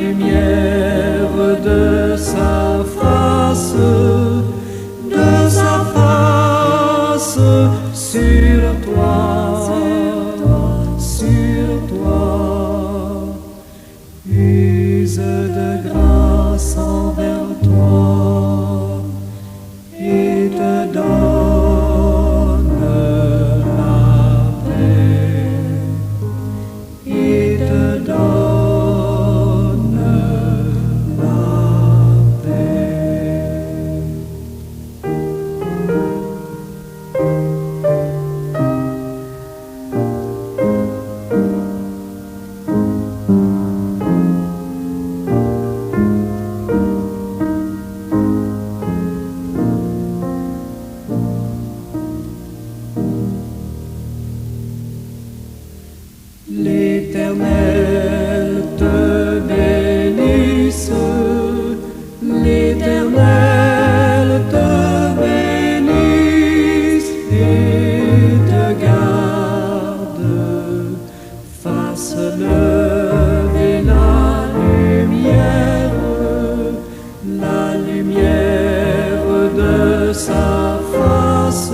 lumière de sa face sur toi, use de grâce envers toi et te donne la paix, et te donne la paix. L'Éternel te bénisse, l'Éternel te bénisse et te garde, fasse lever la lumière de sa face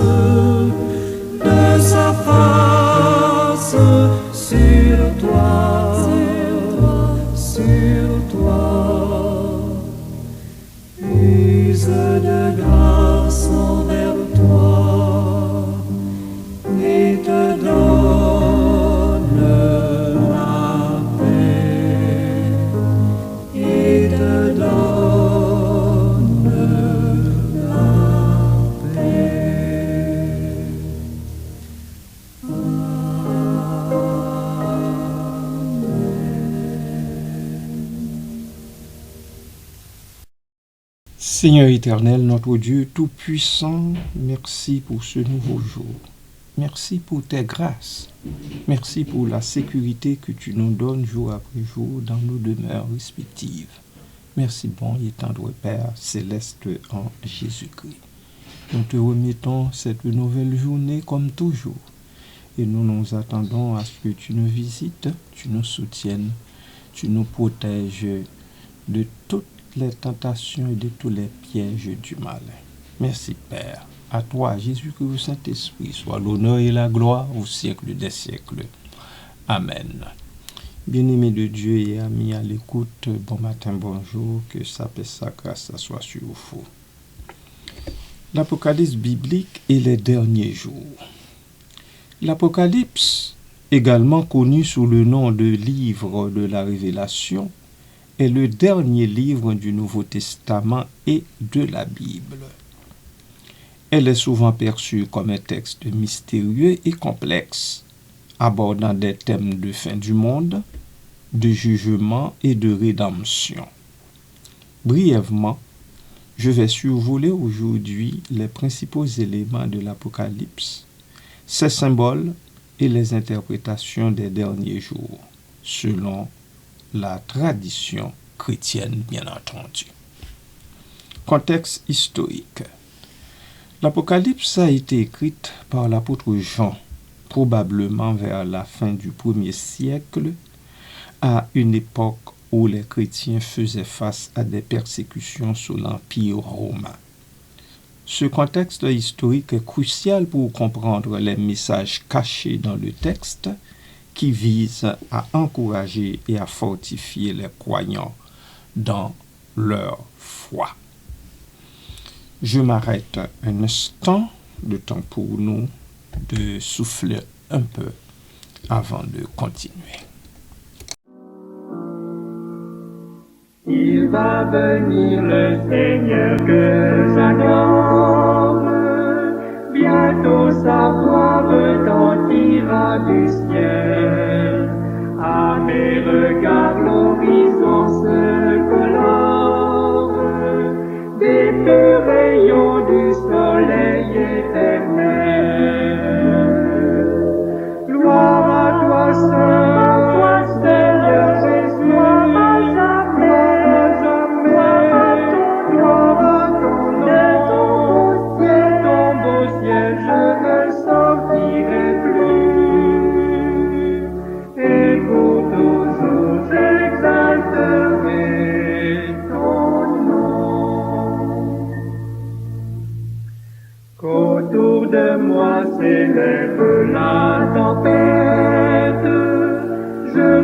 sur toi, use de grâce envers toi et te donne la paix, et te donne la paix. Seigneur éternel, notre Dieu tout-puissant, merci pour ce nouveau jour. Merci pour tes grâces. Merci pour la sécurité que tu nous donnes jour après jour dans nos demeures respectives. Merci bon et tendre Père céleste en Jésus-Christ. Nous te remettons cette nouvelle journée comme toujours. Et nous nous attendons à ce que tu nous visites, tu nous soutiennes, tu nous protèges de toutes les tentations et de tous les pièges du mal. Merci Père. À toi, Jésus-Christ, Saint-Esprit, soit l'honneur et la gloire au siècle des siècles. Amen. Bien-aimés de Dieu et amis à l'écoute, bon matin, bonjour, que sa paix, sa grâce, ça soit sur vous. L'Apocalypse biblique et les derniers jours. L'Apocalypse, également connu sous le nom de livre de la Révélation, est le dernier livre du Nouveau Testament et de la Bible. Elle est souvent perçue comme un texte mystérieux et complexe, abordant des thèmes de fin du monde, de jugement et de rédemption. Brièvement, je vais survoler aujourd'hui les principaux éléments de l'Apocalypse, ses symboles et les interprétations des derniers jours, selon la tradition chrétienne, bien entendu. Contexte historique. L'Apocalypse a été écrite par l'apôtre Jean, probablement vers la fin du 1er siècle, à une époque où les chrétiens faisaient face à des persécutions sous l'Empire romain. Ce contexte historique est crucial pour comprendre les messages cachés dans le texte qui visent à encourager et à fortifier les croyants dans leur foi. Je m'arrête un instant, le temps pour nous de souffler un peu avant de continuer. Il va venir le Seigneur que j'adore, bientôt sa voix retentira du ciel. À mes regards l'horizon se colore, des deux rayons du soleil éternel. Gloire à toi Seigneur Jésus, gloire à ton beau ciel, je ne sortirai plus.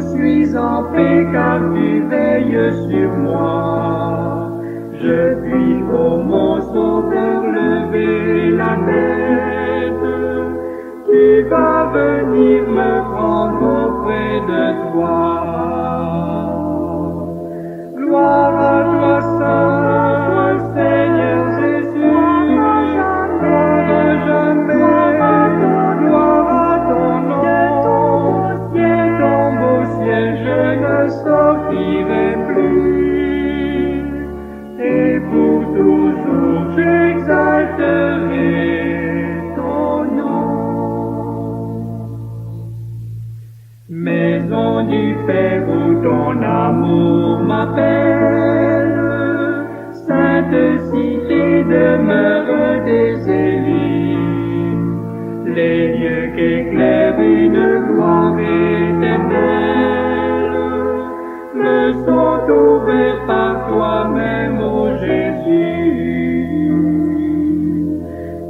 suis en paix car tu veilles sur moi. Je puis, ô mon sauveur, lever la tête. Tu vas venir me prendre auprès de toi. Gloire à toi, Saint Seigneur Jésus. Gloire à jamais. Gloire à ton nom. Ton beau ciel, je ne sortirai plus. Et pour toujours, j'exalterai ton nom. Maison du Père où ton amour m'appelle, sainte cité, demeure des élus, les lieux qu'éclaire une gloire éternelle, me sont ouverts par toi-même, ô Jésus.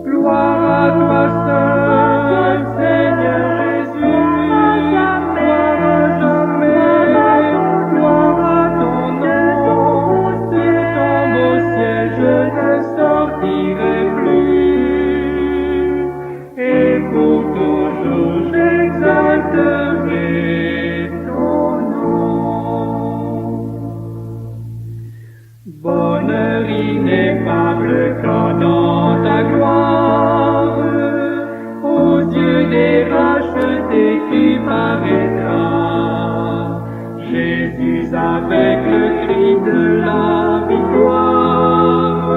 Gloire à toi, Saint Seigneur Jésus. Gloire à jamais. Gloire à ton nom. Et ton beau ciel, je ne sortirai plus. Et pour toujours, j'exalterai ton nom. Bonheur ineffable quand dans ta gloire, aux yeux des rachetés tu paraîtras. Jésus avec le cri de la victoire,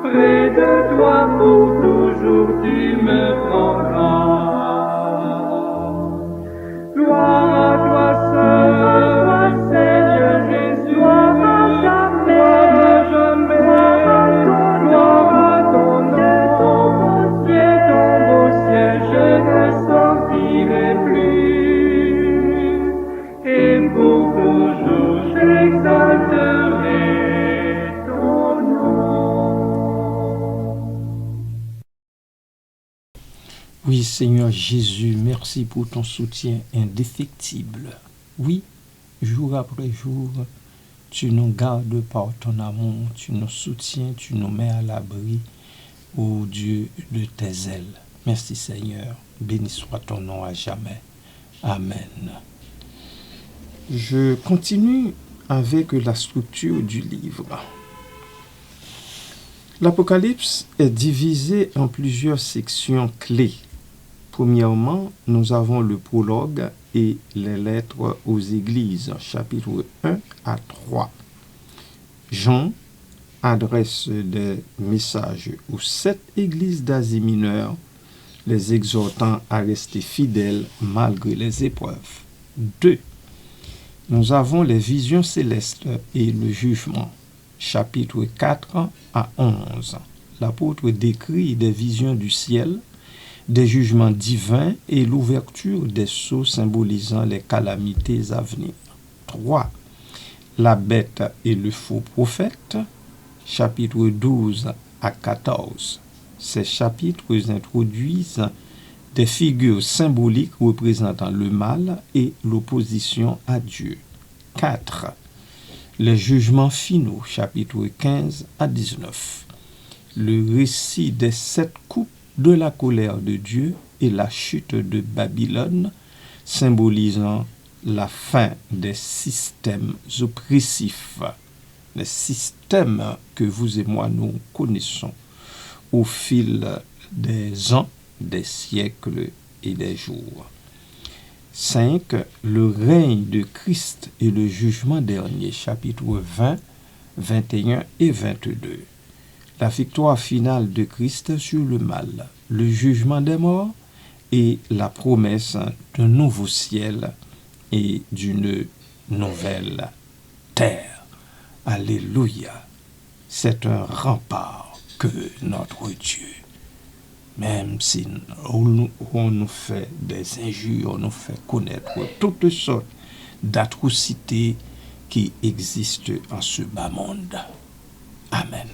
près de toi pour toujours tu me prendras. Gloire à toi, Saint Seigneur Jésus. Gloire à jamais. Gloire à ton nom. Et ton beau ciel, je ne sortirai plus. Et pour toujours, j'exalterai ton nom. Oui, Seigneur Jésus, merci pour ton soutien indéfectible. Oui, jour après jour, tu nous gardes par ton amour, tu nous soutiens, tu nous mets à l'abri, ô Dieu, de tes ailes. Merci Seigneur, béni soit ton nom à jamais. Amen. Je continue avec la structure du livre. L'Apocalypse est divisé en plusieurs sections clés. Premièrement, nous avons le prologue et les lettres aux églises, chapitres 1 à 3. Jean adresse des messages aux 7 églises d'Asie mineure, les exhortant à rester fidèles malgré les épreuves. 2. Nous avons les visions célestes et le jugement, chapitres 4 à 11. L'apôtre décrit des visions du ciel, des jugements divins et l'ouverture des sceaux symbolisant les calamités à venir. 3. La bête et le faux prophète, chapitres 12 à 14. Ces chapitres introduisent des figures symboliques représentant le mal et l'opposition à Dieu. 4. Les jugements finaux, chapitres 15 à 19. Le récit des 7 coupes de la colère de Dieu et la chute de Babylone, symbolisant la fin des systèmes oppressifs, les systèmes que vous et moi nous connaissons au fil des ans, des siècles et des jours. 5. Le règne de Christ et le jugement dernier, chapitre 20, 21 et 22. La victoire finale de Christ sur le mal, le jugement des morts et la promesse d'un nouveau ciel et d'une nouvelle terre. Alléluia. C'est un rempart que notre Dieu. Même si on nous fait des injures, on nous fait connaître toutes sortes d'atrocités qui existent en ce bas monde. Amen.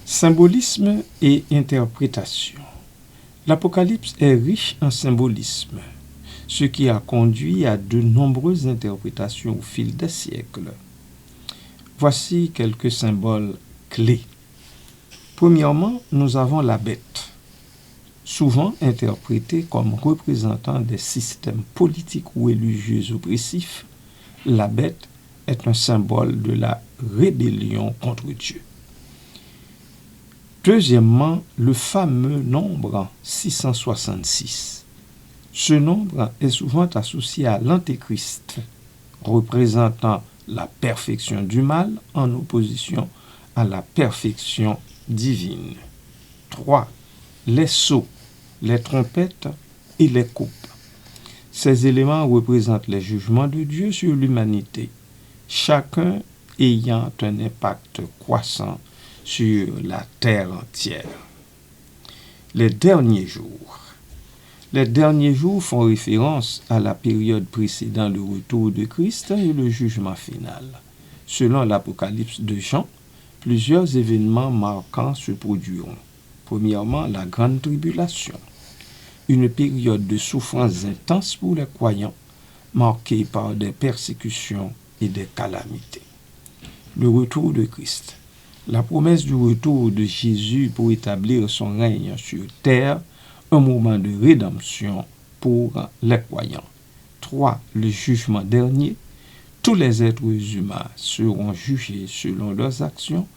Symbolisme et interprétation. L'Apocalypse est riche en symbolisme, ce qui a conduit à de nombreuses interprétations au fil des siècles. Voici quelques symboles clés. Premièrement, nous avons la bête, souvent interprétée comme représentant des systèmes politiques ou religieux oppressifs. La bête est un symbole de la rébellion contre Dieu. Deuxièmement, le fameux nombre 666. Ce nombre est souvent associé à l'Antéchrist, représentant la perfection du mal en opposition à la perfection divine. 3. Les sceaux, les trompettes et les coupes. Ces éléments représentent les jugements de Dieu sur l'humanité, chacun ayant un impact croissant sur la terre entière. Les derniers jours. Les derniers jours font référence à la période précédant le retour de Christ et le jugement final. Selon l'Apocalypse de Jean, plusieurs événements marquants se produiront. Premièrement, la grande tribulation, une période de souffrance intense pour les croyants, marquée par des persécutions et des calamités. Le retour de Christ. La promesse du retour de Jésus pour établir son règne sur terre, un moment de rédemption pour les croyants. 3. Le jugement dernier. Tous les êtres humains seront jugés selon leurs actions,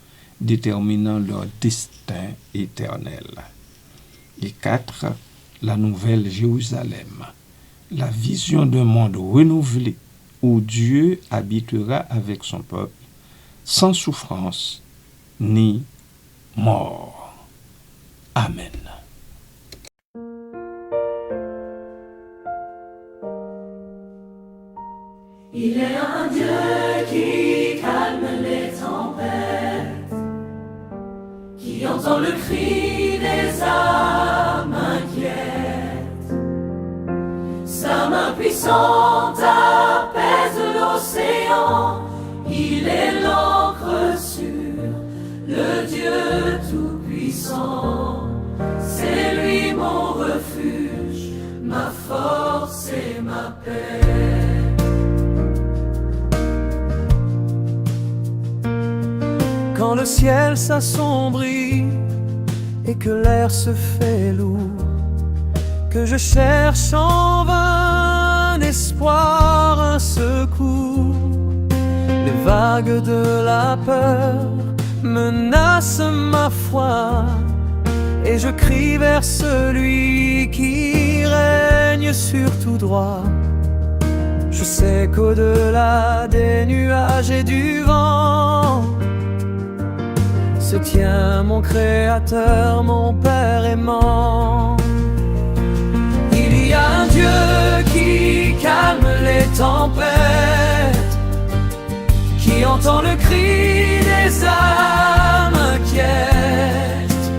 déterminant leur destin éternel. Et 4. La nouvelle Jérusalem. La vision d'un monde renouvelé où Dieu habitera avec son peuple, sans souffrance ni mort. Amen. Il est un Dieu qui calme les tempêtes, qui entend le cri des âmes inquiètes. Sa main puissante apaise l'océan, il est l'encre sur le Dieu tout-puissant. C'est lui mon refuge, ma force et ma paix. Quand le ciel s'assombrit et que l'air se fait lourd, que je cherche en vain un espoir, un secours, les vagues de la peur menacent ma foi, et je crie vers celui qui règne sur tout droit. Je sais qu'au-delà des nuages et du vent se tient mon Créateur, mon Père aimant. Il y a un Dieu qui calme les tempêtes, qui entend le cri des âmes inquiètes.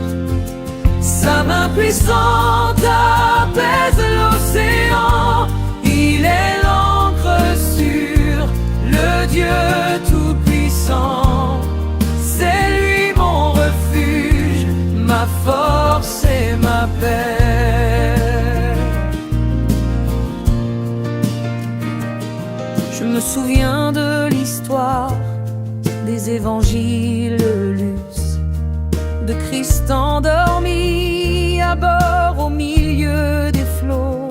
Sa main puissante apaise l'océan, il est l'encre sur le Dieu tout-puissant. C'est lui mon refuge, ma force et ma paix. Je me souviens de l'histoire des évangiles luce, de Christ endormi à bord au milieu des flots.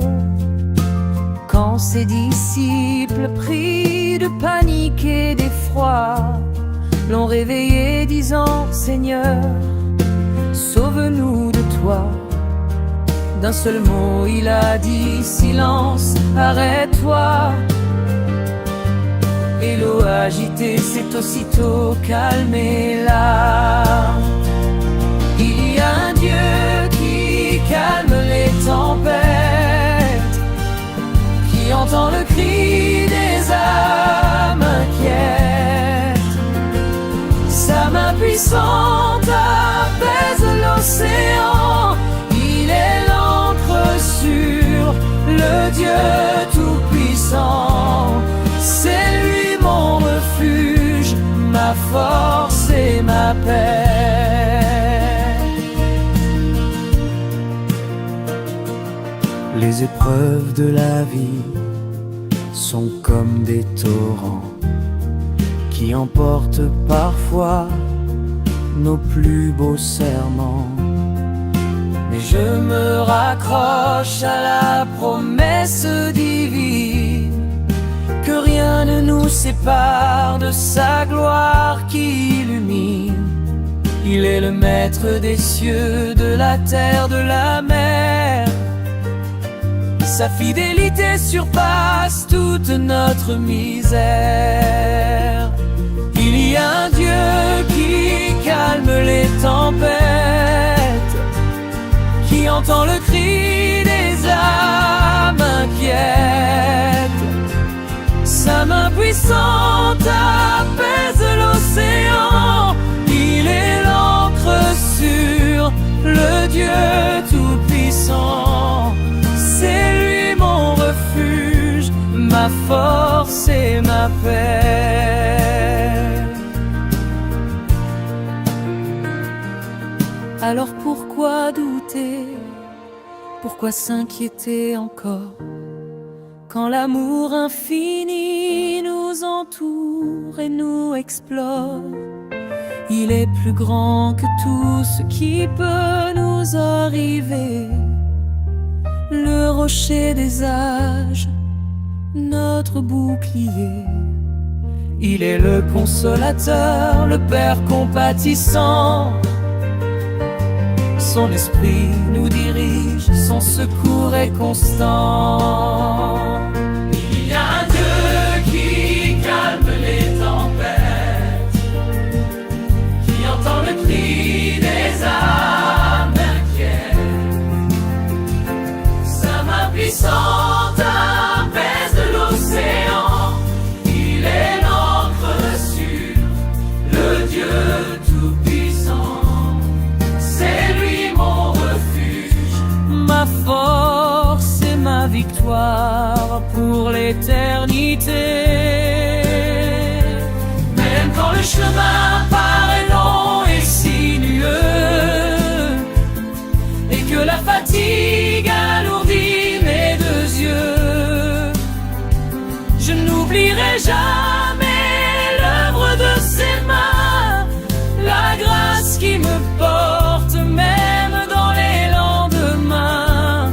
Quand ses disciples pris de panique et d'effroi l'ont réveillé disant: Seigneur, sauve-nous de toi. D'un seul mot il a dit: silence, arrête-toi. Et l'eau agitée s'est aussitôt calmée là. Il y a un Dieu qui calme les tempêtes, qui entend le cri des âmes inquiètes. Sa main puissante apaise l'océan, il est l'encre sur le Dieu tout-puissant. C'est lui mon refuge, ma force et ma paix. Les épreuves de la vie sont comme des torrents qui emportent parfois nos plus beaux serments. Mais je me raccroche à la promesse divine que rien ne nous sépare de sa gloire qui illumine. Il est le maître des cieux, de la terre, de la mer. Sa fidélité surpasse toute notre misère. Il y a un Dieu qui calme les tempêtes, qui entend le cri des âmes inquiètes. Sa main puissante apaise l'océan. Il est l'encre sur le Dieu tout-puissant. C'est lui mon refuge, ma force et ma paix. Alors pourquoi douter? Pourquoi s'inquiéter encore? Quand l'amour infini nous entoure et nous explore, il est plus grand que tout ce qui peut nous arriver. Le rocher des âges, notre bouclier. Il est le consolateur, le Père compatissant. Son esprit nous dirige, son secours est constant. Il y a un Dieu qui calme les tempêtes, qui entend le cri des âmes inquiètes. Sa main puissante apaise l'océan. Il est l'encre sur le Dieu tout-puissant. C'est lui mon refuge, ma force et ma victoire pour l'éternité. Même quand le chemin paraît long et sinueux, et que la fatigue alourdit mes deux yeux, je n'oublierai jamais l'œuvre de ses mains, la grâce qui me porte même dans les lendemains.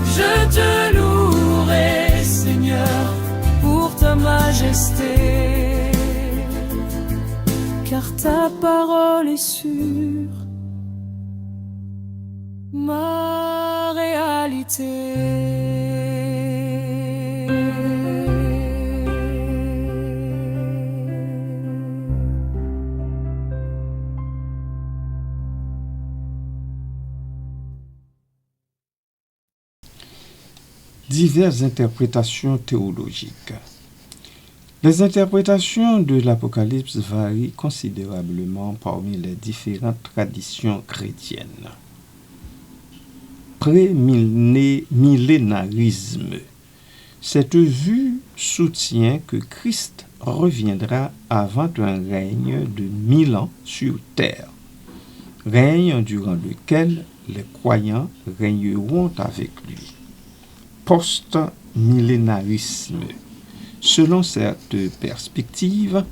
Je te louerai, Seigneur, pour ta majesté, car ta parole est sûre, ma réalité. Diverses interprétations théologiques. Les interprétations de l'Apocalypse varient considérablement parmi les différentes traditions chrétiennes. Prémillénarisme. Cette vue soutient que Christ reviendra avant un règne de 1000 ans sur terre, règne durant lequel les croyants régneront avec lui. Post-millénarisme. Selon cette perspective,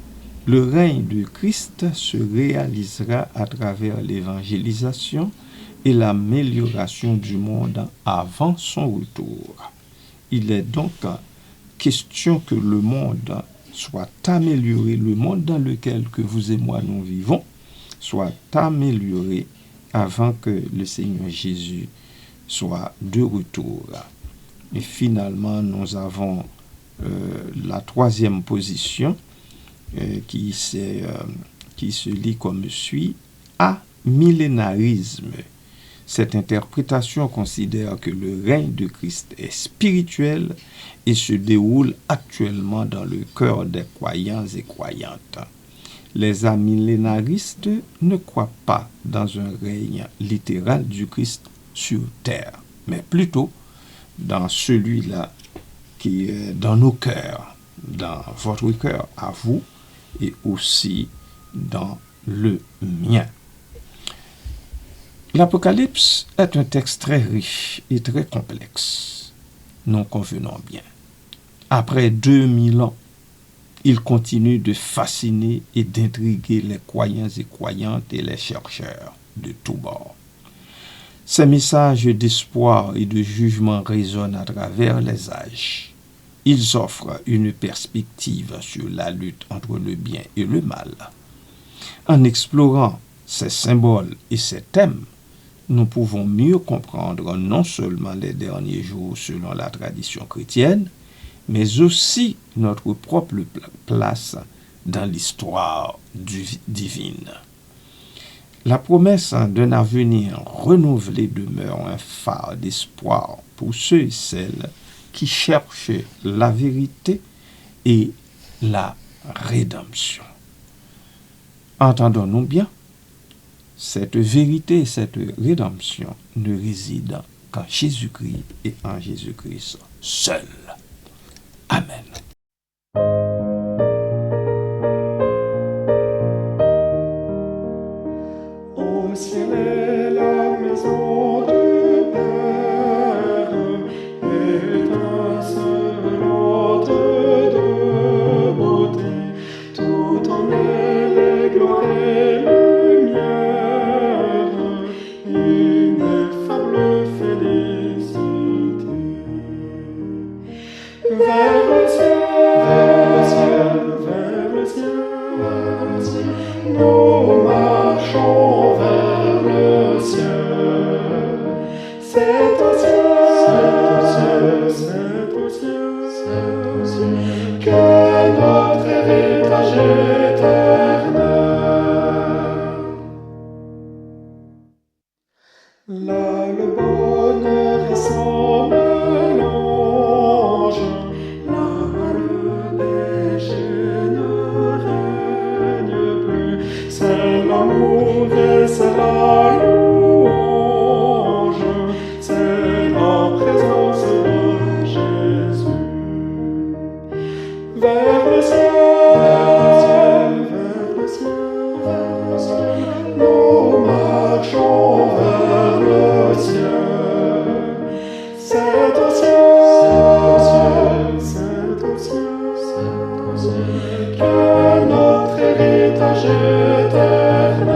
le règne de Christ se réalisera à travers l'évangélisation et l'amélioration du monde avant son retour. Il est donc question que le monde soit amélioré, le monde dans lequel que vous et moi nous vivons, soit amélioré avant que le Seigneur Jésus soit de retour. Et finalement, nous avons la troisième position qui se lit comme suit: amillénarisme. Cette interprétation considère que le règne de Christ est spirituel et se déroule actuellement dans le cœur des croyants et croyantes. Les amillénaristes ne croient pas dans un règne littéral du Christ sur terre, mais plutôt dans celui-là qui est dans nos cœurs, dans votre cœur à vous et aussi dans le mien. L'Apocalypse est un texte très riche et très complexe. nous convenons bien. Après 2000 ans, il continue de fasciner et d'intriguer les croyants et croyantes et les chercheurs de tous bords. Ces messages d'espoir et de jugement résonnent à travers les âges. Ils offrent une perspective sur la lutte entre le bien et le mal. En explorant ces symboles et ces thèmes, nous pouvons mieux comprendre non seulement les derniers jours selon la tradition chrétienne, mais aussi notre propre place dans l'histoire divine. La promesse d'un avenir renouvelé demeure un phare d'espoir pour ceux et celles qui cherchent la vérité et la rédemption. Entendons-nous bien, cette vérité et cette rédemption ne résident qu'en Jésus-Christ et en Jésus-Christ seul. Amen. Au ciel est la maison du Père, étincelante de beauté, tout en elle est gloire et lumière, ineffable félicité. Vers le ciel, nous marchons vers le ciel. C'est au ciel que notre héritage éternel. Là, le bonheur est sans mélange. Là, le péché ne règne plus. C'est l'amour et c'est la louange. C'est la présence de Jésus. Vers le ciel, nous marchons vers le ciel. C'est au ciel que notre héritage éternel.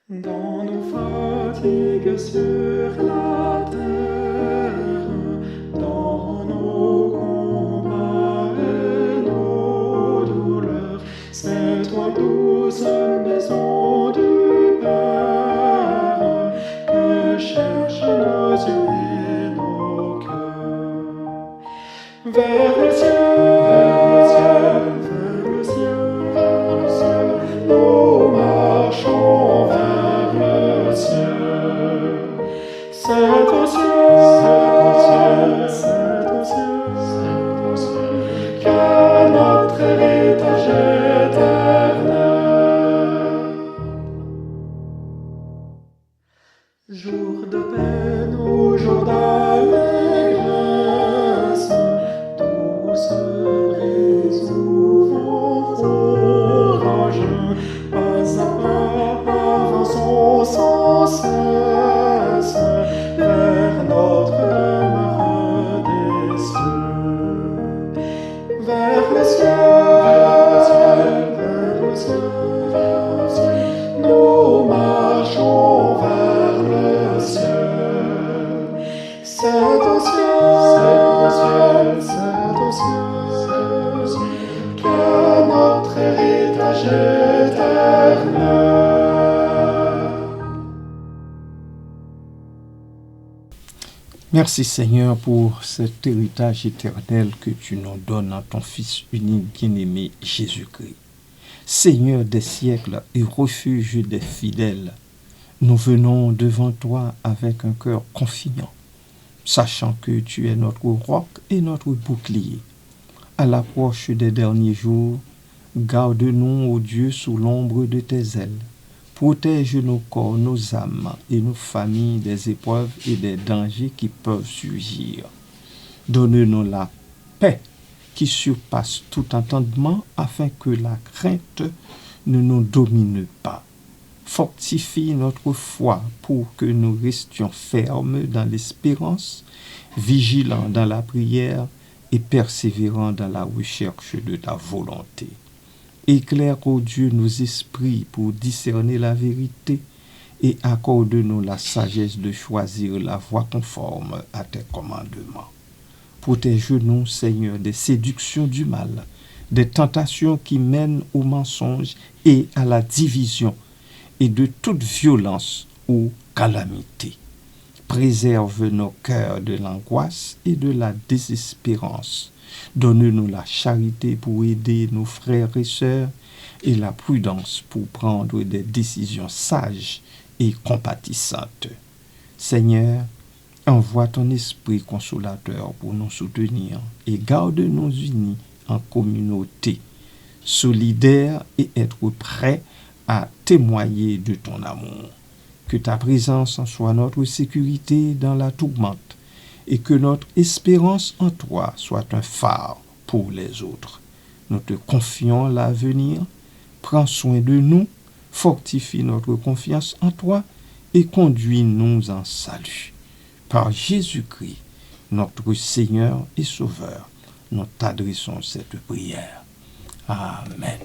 Dans nos fatigues sur la terre, dans nos combats et nos douleurs, c'est toi, douce maison du Père, que cherchent nos yeux et nos cœurs. Vers le ciel, nous marchons vers le ciel. C'est au ciel que notre héritage éternel. Jour de peine ou jour d'allégresse, tout se brise ou vent orageux, pas à pas avançons sans cesse vers notre demeure des cieux. Vers le ciel, nous marchons vers le ciel. C'est au ciel que notre héritage éternel. Merci Seigneur pour cet héritage éternel que tu nous donnes en ton Fils unique bien-aimé Jésus-Christ. Seigneur des siècles et refuge des fidèles, nous venons devant toi avec un cœur confiant, sachant que tu es notre roc et notre bouclier. À l'approche des derniers jours, garde-nous, ô Dieu, sous l'ombre de tes ailes. Protège nos corps, nos âmes et nos familles des épreuves et des dangers qui peuvent surgir. Donne-nous la paix qui surpasse tout entendement afin que la crainte ne nous domine pas. Fortifie notre foi pour que nous restions fermes dans l'espérance, vigilants dans la prière et persévérants dans la recherche de ta volonté. Éclaire, ô Dieu, nos esprits pour discerner la vérité et accorde-nous la sagesse de choisir la voie conforme à tes commandements. Protège-nous, Seigneur, des séductions du mal, des tentations qui mènent au mensonge et à la division, et de toute violence ou calamité. Préserve nos cœurs de l'angoisse et de la désespérance. Donne-nous la charité pour aider nos frères et sœurs et la prudence pour prendre des décisions sages et compatissantes. Seigneur, envoie ton esprit consolateur pour nous soutenir et garde-nous unis en communauté, solidaires et être prêts à témoigner de ton amour. Que ta présence soit notre sécurité dans la tourmente et que notre espérance en toi soit un phare pour les autres. Nous te confions l'avenir, prends soin de nous, fortifie notre confiance en toi et conduis-nous en salut. Par Jésus-Christ, notre Seigneur et Sauveur, nous t'adressons cette prière. Amen.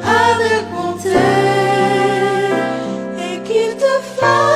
Avec bonté et qu'il te fasse